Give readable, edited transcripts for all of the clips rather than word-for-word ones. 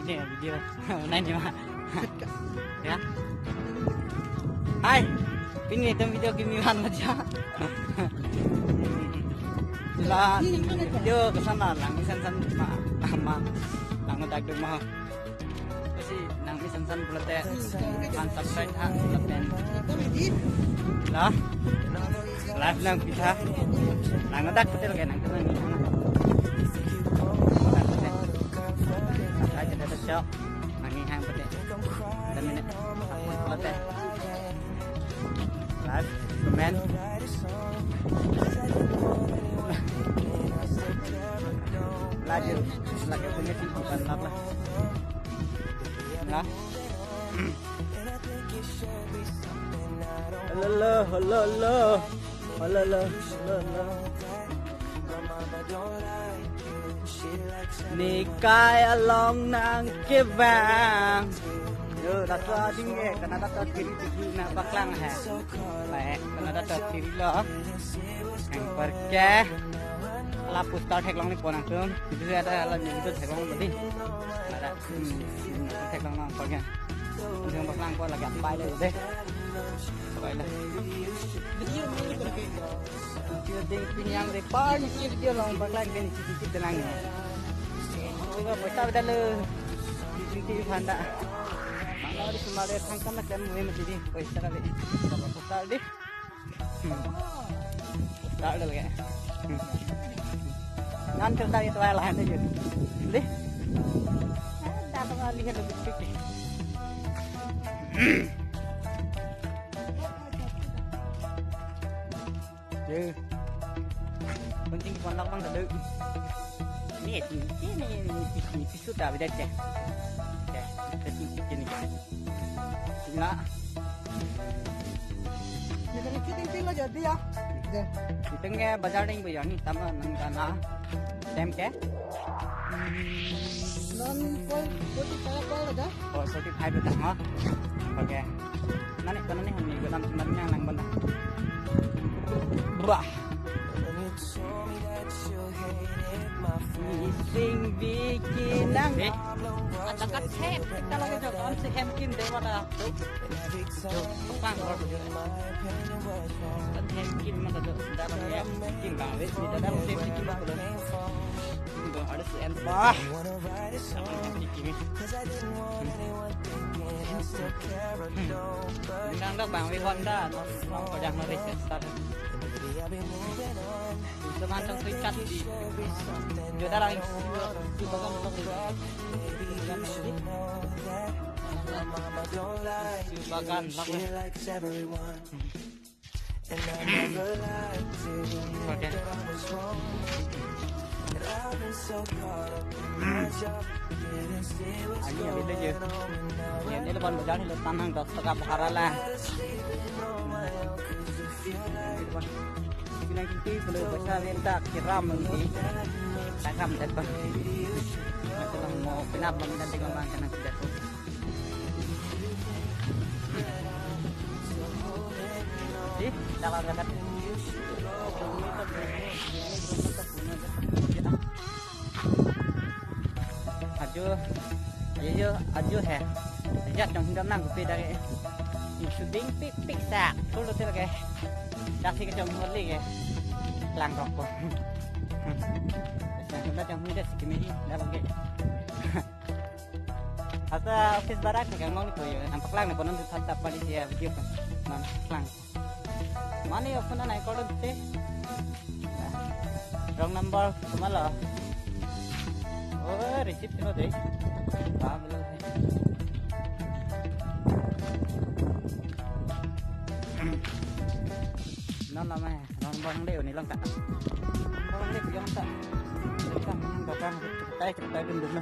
nih video này nih mah. Ya. Hai. Ini itu video kimian aja. Lah video kesana lang san ma lang udag mo. Kasi nang san pula teh unsubscribe ha laten. Lah. Live lang kita. Lang udag betul kan nang teman. Aja ada show. Angin hang pete. Dan minit. Pula teh. Live comment. Lagi punya bukan apa nah halo nikai along nang kebang yo datwa dingge kana datwa kiri na baklang hai baik kana datwa kiri lo ang perke lapus tao thek long ni pon ang tum itu ada la ni itu thek long badi ada thek long nang perke yang baklang ko lagi ampai le deh baik lah video ni perke video ding pinyang de par ni video long baklang ke ni sikit tenang ni juga pesta bedale di phanda mangla di sumare thangkam na kan mui mati di pesta ka de pesta di start lagi nan cerita itu lah ada je deh datang ali ada bisik je penting pondok bang ada ini sudah beda je ini enggak ini kita lo jadi ya kita nge bazar ding bây giờ ni tama nang kana tem ke non koi 45 aja oh 45 betul ha oke nani kana ni hami dalam sebenarnya nang benda wah sing bikin nang ada kat set kita lagi jalan si hemkin dewa dah bang hemkin mana tu dalam ya hemkin bang wes ni dalam hemkin bang tu ada si entah nang dah bang wes Honda mau kerja mau reset start teman trong tôi cắt đi người ta đang chưa có công việc bagan anh ở bên đây chứ hiện đây là bọn một cháu thì là tăng hàng tất cả bahara là bilang kinti boleh baca minta kiram nanti takam dapat macam mau pinap bangun dengan bangkan nanti dapat sih dapat dapat aju hai sejak trong hingga nang kupi dari shooting pik sak kalau tu lagi dah sih kecam muli ke lang rokok kita trong hingga sikit dah bagi asa office barak ni kan mau ni koyo nampak lang ni konon tetap pada dia video kan nan lang mana ya phone naik kalau tu wrong number kemana oh receipt tu deh belum nó là mày nó băng đều này lăng cả băng đều giống cả cam yang bakal kita dulu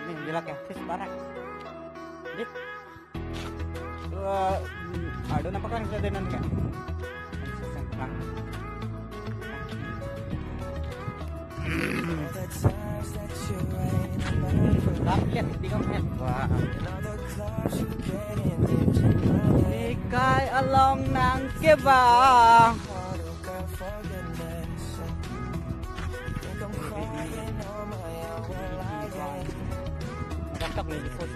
ini gila kayak fish barak dit ada nampak kan kita dengan kan rakyat di kampung wah ikai along nang keba TikTok ni ikut.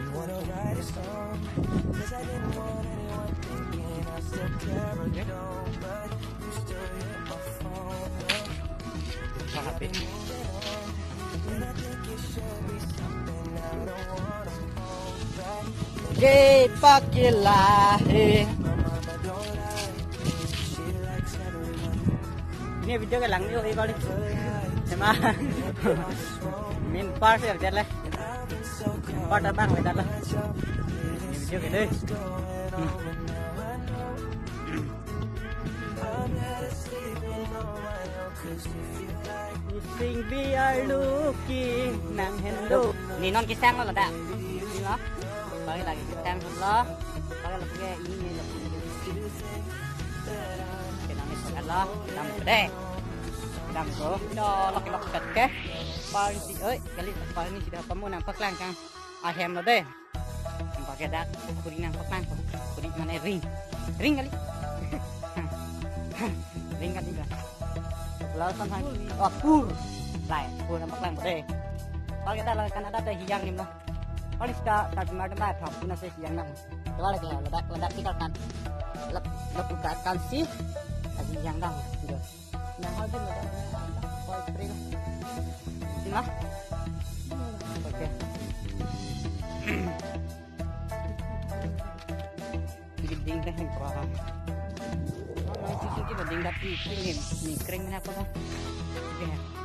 Gay pakilah. Ini video cái lắng yêu đi xem mà min part ở đây là part đã băng ở đây là video cái đây Sing we are looking nang hello ni non kisang lo da ni lo bagi lagi kisang lo bagi lagi ke ini lo kita ni sangat lo kita muda kita go do lok kat ke paling si kali paling ni sudah kamu nampak lang kang ahem lo deh pakai dak kuring nampak lang kuring mana ring kali ring kan juga lalu sampai pur nampak lang deh kalau kita lakukan ada hiang ni loh paling sudah tak macam apa pun nasi hiang nang kalau lagi ledak kita kan bukakan sih lagi hiang nang gitu nah hal tu koi spring sini lah oke ding deh yang perah oh, cuci kita ding dapat ni kering mana apa dah? Okay.